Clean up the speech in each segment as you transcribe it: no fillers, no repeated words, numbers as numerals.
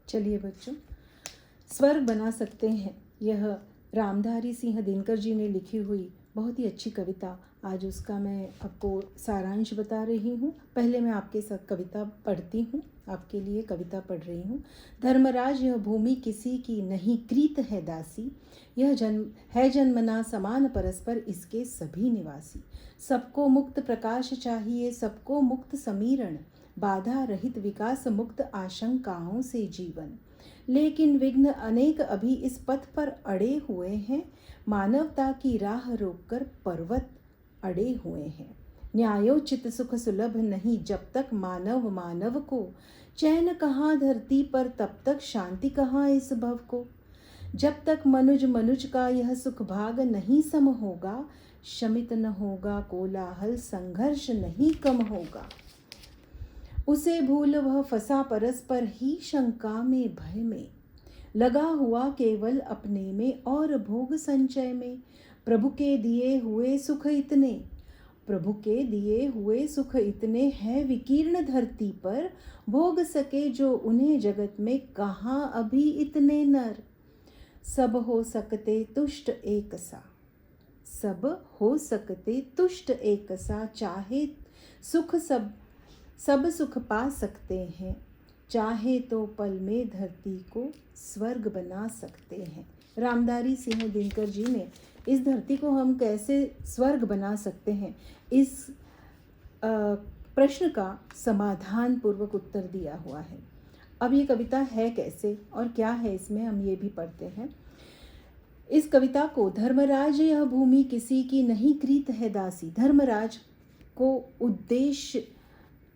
चलिए बच्चों, स्वर्ग बना सकते हैं, यह रामधारी सिंह दिनकर जी ने लिखी हुई बहुत ही अच्छी कविता। आज उसका मैं आपको सारांश बता रही हूँ। पहले मैं आपके साथ कविता पढ़ती हूँ, आपके लिए कविता पढ़ रही हूँ। धर्मराज यह भूमि किसी की नहीं, कृत है दासी। यह जन्मना समान परस्पर इसके सभी निवासी। सबको मुक्त प्रकाश चाहिए, सबको मुक्त समीरण, बाधा रहित विकास, मुक्त आशंकाओं से जीवन। लेकिन विघ्न अनेक अभी इस पथ पर अड़े हुए हैं, मानवता की राह रोककर पर्वत अड़े हुए हैं। न्यायोचित सुख सुलभ नहीं जब तक मानव मानव को, चैन कहाँ धरती पर तब तक शांति कहाँ इस भव को। जब तक मनुज मनुज का यह सुख भाग नहीं सम होगा, शमित न होगा कोलाहल, संघर्ष नहीं कम होगा। उसे भूल वह फंसा परस्पर ही शंका में भय में, लगा हुआ केवल अपने में और भोग संचय में। प्रभु के दिए हुए सुख इतने, प्रभु के दिए हुए सुख इतने हैं विकीर्ण धरती पर, भोग सके जो उन्हें जगत में कहाँ अभी इतने नर। सब हो सकते तुष्ट एक सा, सब हो सकते तुष्ट एक सा, चाहे सुख सब सुख पा सकते हैं, चाहे तो पल में धरती को स्वर्ग बना सकते हैं। रामधारी सिंह दिनकर जी ने इस धरती को हम कैसे स्वर्ग बना सकते हैं, इस प्रश्न का समाधान पूर्वक उत्तर दिया हुआ है। अब ये कविता है कैसे और क्या है इसमें, हम ये भी पढ़ते हैं। इस कविता को धर्मराज यह भूमि किसी की नहीं, कृत है दासी, धर्मराज को उद्देश्य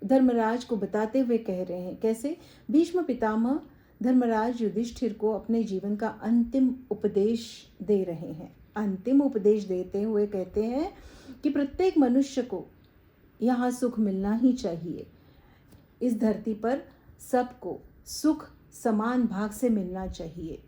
धर्मराज को बताते हुए कह रहे हैं। कैसे? भीष्म पितामह धर्मराज युधिष्ठिर को अपने जीवन का अंतिम उपदेश दे रहे हैं। अंतिम उपदेश देते हुए कहते हैं कि प्रत्येक मनुष्य को यहाँ सुख मिलना ही चाहिए। इस धरती पर सबको सुख समान भाग से मिलना चाहिए।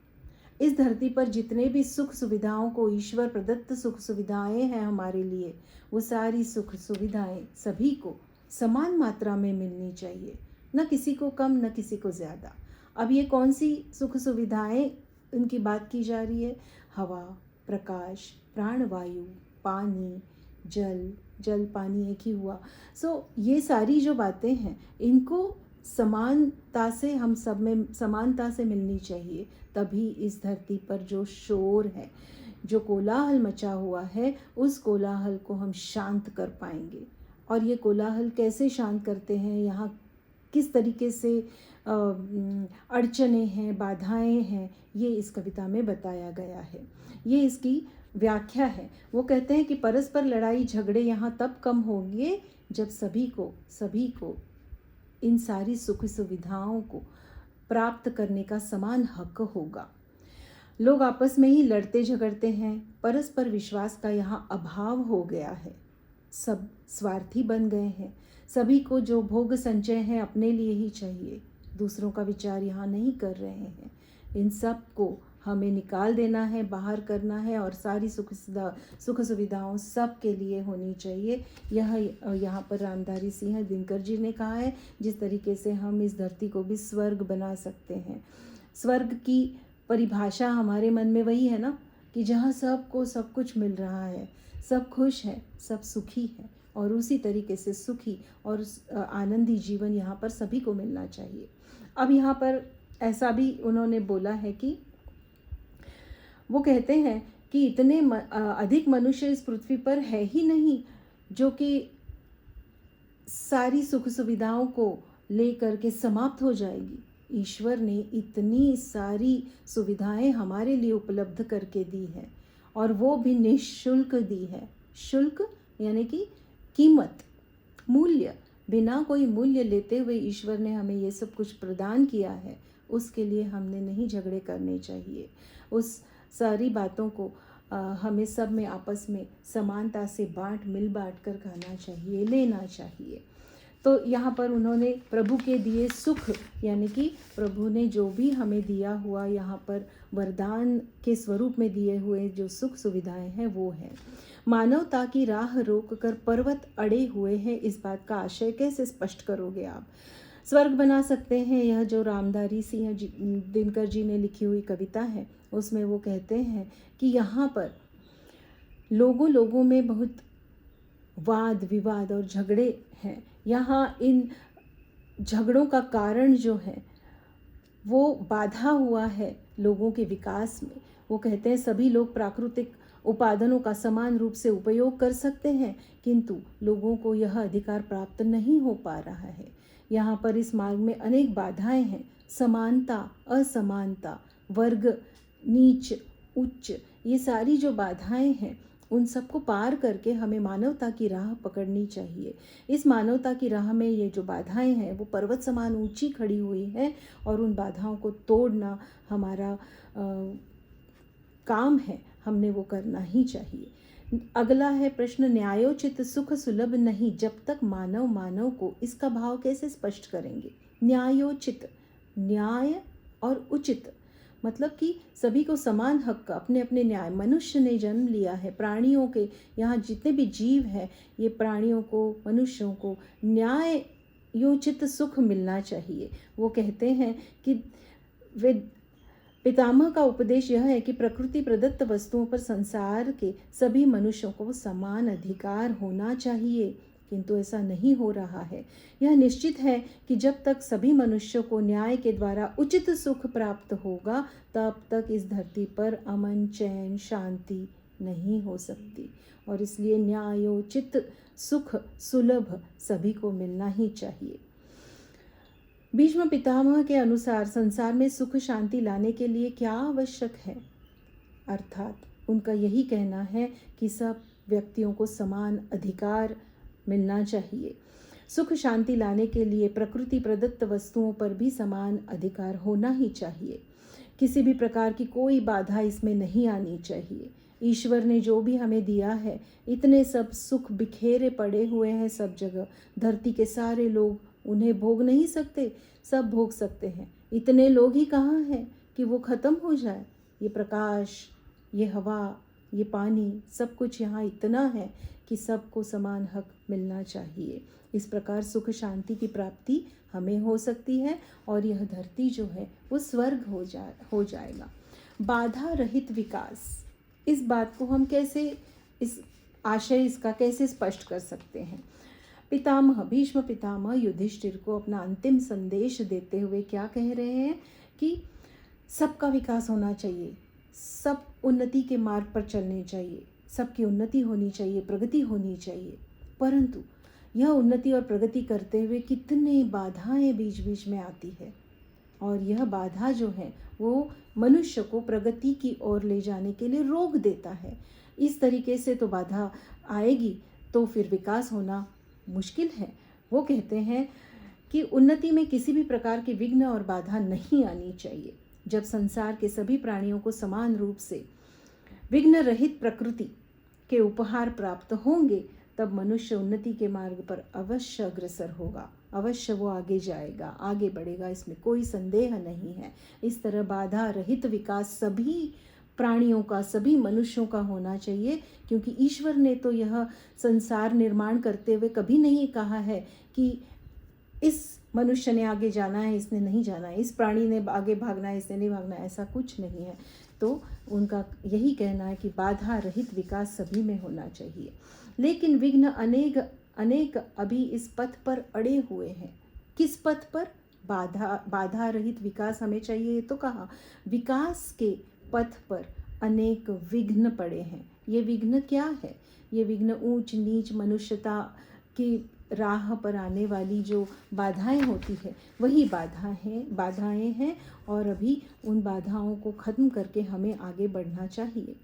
इस धरती पर जितने भी सुख सुविधाओं को ईश्वर प्रदत्त सुख सुविधाएं हैं हमारे लिए, वो सारी सुख सुविधाएं सभी को समान मात्रा में मिलनी चाहिए, न किसी को कम न किसी को ज़्यादा। अब ये कौन सी सुख सुविधाएं उनकी बात की जा रही है? हवा, प्रकाश, प्राणवायु, पानी, जल पानी एक ही हुआ। ये सारी जो बातें हैं इनको समानता से हम सब में समानता से मिलनी चाहिए। तभी इस धरती पर जो शोर है, जो कोलाहल मचा हुआ है, उस कोलाहल को हम शांत कर पाएंगे। और ये कोलाहल कैसे शांत करते हैं, यहाँ किस तरीके से अड़चने हैं, बाधाएं हैं, ये इस कविता में बताया गया है। ये इसकी व्याख्या है। वो कहते हैं कि परस्पर लड़ाई झगड़े यहाँ तब कम होंगे जब सभी को इन सारी सुख सुविधाओं को प्राप्त करने का समान हक होगा। लोग आपस में ही लड़ते झगड़ते हैं, परस्पर विश्वास का यहाँ अभाव हो गया है। सब स्वार्थी बन गए हैं, सभी को जो भोग संचय है अपने लिए ही चाहिए, दूसरों का विचार यहाँ नहीं कर रहे हैं। इन सब को हमें निकाल देना है, बाहर करना है और सारी सुख सुविधाओं सब के लिए होनी चाहिए। यह यहाँ पर रामधारी सिंह दिनकर जी ने कहा है, जिस तरीके से हम इस धरती को भी स्वर्ग बना सकते हैं। स्वर्ग की परिभाषा हमारे मन में वही है ना, कि जहाँ सबको सब कुछ मिल रहा है, सब खुश है, सब सुखी है, और उसी तरीके से सुखी और आनंदी जीवन यहाँ पर सभी को मिलना चाहिए। अब यहाँ पर ऐसा भी उन्होंने बोला है कि वो कहते हैं कि इतने अधिक मनुष्य इस पृथ्वी पर है ही नहीं जो कि सारी सुख सुविधाओं को लेकर के समाप्त हो जाएगी। ईश्वर ने इतनी सारी सुविधाएं हमारे लिए उपलब्ध करके दी है, और वो भी निःशुल्क दी है। शुल्क यानी कि कीमत, मूल्य, बिना कोई मूल्य लेते हुए ईश्वर ने हमें ये सब कुछ प्रदान किया है। उसके लिए हमने नहीं झगड़े करने चाहिए। उस सारी बातों को हमें सब में आपस में समानता से मिल बांट कर खाना चाहिए, लेना चाहिए। तो यहाँ पर उन्होंने प्रभु के दिए सुख, यानी कि प्रभु ने जो भी हमें दिया हुआ यहाँ पर वरदान के स्वरूप में दिए हुए जो सुख सुविधाएं हैं वो है। मानवता की राह रोक कर पर्वत अड़े हुए हैं, इस बात का आशय कैसे स्पष्ट करोगे आप? स्वर्ग बना सकते हैं, यह जो रामधारी सिंह दिनकर जी ने लिखी हुई कविता है, उसमें वो कहते हैं कि यहाँ पर लोगों लोगों में बहुत वाद विवाद और झगड़े हैं। यहाँ इन झगड़ों का कारण जो है वो बाधा हुआ है लोगों के विकास में। वो कहते हैं सभी लोग प्राकृतिक उपादानों का समान रूप से उपयोग कर सकते हैं, किंतु लोगों को यह अधिकार प्राप्त नहीं हो पा रहा है। यहाँ पर इस मार्ग में अनेक बाधाएं हैं, समानता, असमानता, वर्ग, नीच, उच्च, ये सारी जो बाधाएं हैं उन सबको पार करके हमें मानवता की राह पकड़नी चाहिए। इस मानवता की राह में ये जो बाधाएं हैं वो पर्वत समान ऊंची खड़ी हुई हैं और उन बाधाओं को तोड़ना हमारा काम है, हमने वो करना ही चाहिए। अगला है प्रश्न, न्यायोचित सुख सुलभ नहीं जब तक मानव मानव को, इसका भाव कैसे स्पष्ट करेंगे? न्यायोचित, न्याय और उचित मतलब कि सभी को समान हक का, अपने अपने न्याय। मनुष्य ने जन्म लिया है, प्राणियों के यहाँ जितने भी जीव हैं ये प्राणियों को, मनुष्यों को न्यायोचित सुख मिलना चाहिए। वो कहते हैं कि वे पितामह का उपदेश यह है कि प्रकृति प्रदत्त वस्तुओं पर संसार के सभी मनुष्यों को समान अधिकार होना चाहिए, किंतु ऐसा नहीं हो रहा है। यह निश्चित है कि जब तक सभी मनुष्यों को न्याय के द्वारा उचित सुख प्राप्त होगा तब तक इस धरती पर अमन, चैन, शांति नहीं हो सकती, और इसलिए न्यायोचित सुख सुलभ सभी को मिलना ही चाहिए। भीष्म पितामह के अनुसार संसार में सुख शांति लाने के लिए क्या आवश्यक है? अर्थात उनका यही कहना है कि सब व्यक्तियों को समान अधिकार मिलना चाहिए। सुख शांति लाने के लिए प्रकृति प्रदत्त वस्तुओं पर भी समान अधिकार होना ही चाहिए। किसी भी प्रकार की कोई बाधा इसमें नहीं आनी चाहिए। ईश्वर ने जो भी हमें दिया है, इतने सब सुख बिखेरे पड़े हुए हैं सब जगह, धरती के सारे लोग उन्हें भोग नहीं सकते, सब भोग सकते हैं। इतने लोग ही कहाँ हैं कि वो ख़त्म हो जाए? ये प्रकाश, ये हवा, ये पानी, सब कुछ यहाँ इतना है कि सबको समान हक मिलना चाहिए। इस प्रकार सुख शांति की प्राप्ति हमें हो सकती है और यह धरती जो है वो स्वर्ग हो जाएगा। बाधा रहित विकास, इस बात को हम कैसे, इस आशय इसका कैसे स्पष्ट कर सकते हैं? पितामह, भीष्म पितामह युधिष्ठिर को अपना अंतिम संदेश देते हुए क्या कह रहे हैं कि सबका विकास होना चाहिए, सब उन्नति के मार्ग पर चलने चाहिए, सबकी उन्नति होनी चाहिए, प्रगति होनी चाहिए। परंतु यह उन्नति और प्रगति करते हुए कितने बाधाएं बीच बीच में आती है, और यह बाधा जो है वो मनुष्य को प्रगति की ओर ले जाने के लिए रोक देता है। इस तरीके से तो बाधा आएगी तो फिर विकास होना मुश्किल है। वो कहते हैं कि उन्नति में किसी भी प्रकार के विघ्न और बाधा नहीं आनी चाहिए। जब संसार के सभी प्राणियों को समान रूप से विघ्न रहित प्रकृति के उपहार प्राप्त होंगे तब मनुष्य उन्नति के मार्ग पर अवश्य अग्रसर होगा, अवश्य वो आगे जाएगा, आगे बढ़ेगा, इसमें कोई संदेह नहीं है। इस तरह बाधा रहित विकास सभी प्राणियों का, सभी मनुष्यों का होना चाहिए, क्योंकि ईश्वर ने तो यह संसार निर्माण करते हुए कभी नहीं कहा है कि इस मनुष्य ने आगे जाना है, इसने नहीं जाना है, इस प्राणी ने आगे भागना है, इसने नहीं भागना है, ऐसा कुछ नहीं है। तो उनका यही कहना है कि बाधा रहित विकास सभी में होना चाहिए। लेकिन विघ्न अनेक अभी इस पथ पर अड़े हुए हैं। किस पथ पर? बाधा रहित विकास हमें चाहिए, तो कहा विकास के पथ पर अनेक विघ्न पड़े हैं। ये विघ्न क्या है? ये विघ्न ऊंच नीच मनुष्यता की राह पर आने वाली जो बाधाएं होती है वही बाधाएं हैं, और अभी उन बाधाओं को खत्म करके हमें आगे बढ़ना चाहिए।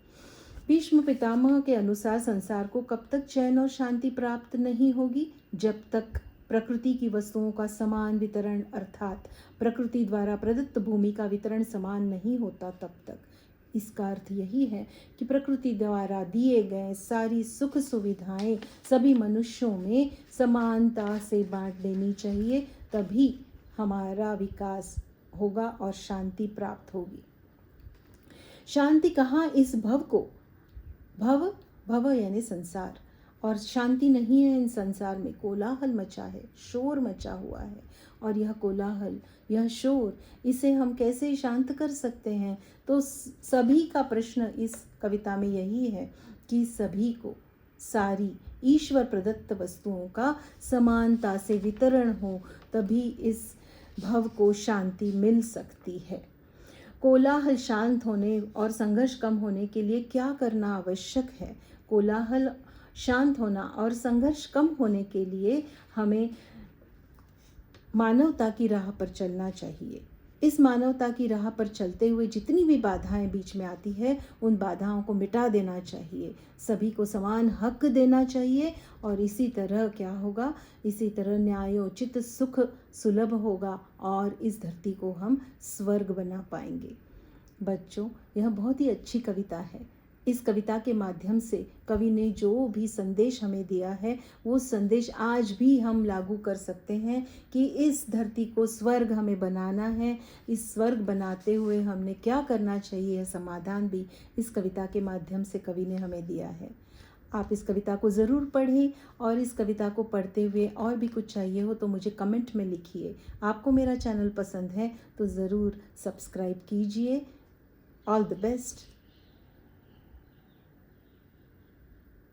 भीष्म पितामह के अनुसार संसार को कब तक चैन और शांति प्राप्त नहीं होगी? जब तक प्रकृति की वस्तुओं का समान वितरण, अर्थात प्रकृति द्वारा प्रदत्त भूमि का वितरण समान नहीं होता तब तक। इसका अर्थ यही है कि प्रकृति द्वारा दिए गए सारी सुख सुविधाएं सभी मनुष्यों में समानता से बांट देनी चाहिए, तभी हमारा विकास होगा और शांति प्राप्त होगी। शांति कहाँ? इस भव को, भव यानी संसार, और शांति नहीं है इन संसार में, कोलाहल मचा है, शोर मचा हुआ है। और यह कोलाहल, यह शोर, इसे हम कैसे शांत कर सकते हैं? तो सभी का प्रश्न इस कविता में यही है कि सभी को सारी ईश्वर प्रदत्त वस्तुओं का समानता से वितरण हो, तभी इस भव को शांति मिल सकती है। कोलाहल शांत होने और संघर्ष कम होने के लिए क्या करना आवश्यक है? कोलाहल शांत होना और संघर्ष कम होने के लिए हमें मानवता की राह पर चलना चाहिए। इस मानवता की राह पर चलते हुए जितनी भी बाधाएं बीच में आती है, उन बाधाओं को मिटा देना चाहिए, सभी को समान हक देना चाहिए। और इसी तरह क्या होगा? इसी तरह न्यायोचित सुख सुलभ होगा और इस धरती को हम स्वर्ग बना पाएंगे। बच्चों, यह बहुत ही अच्छी कविता है। इस कविता के माध्यम से कवि ने जो भी संदेश हमें दिया है, वो संदेश आज भी हम लागू कर सकते हैं कि इस धरती को स्वर्ग हमें बनाना है। इस स्वर्ग बनाते हुए हमने क्या करना चाहिए, यह समाधान भी इस कविता के माध्यम से कवि ने हमें दिया है। आप इस कविता को ज़रूर पढ़ें और इस कविता को पढ़ते हुए और भी कुछ चाहिए हो तो मुझे कमेंट में लिखिए। आपको मेरा चैनल पसंद है तो ज़रूर सब्सक्राइब कीजिए। All the best.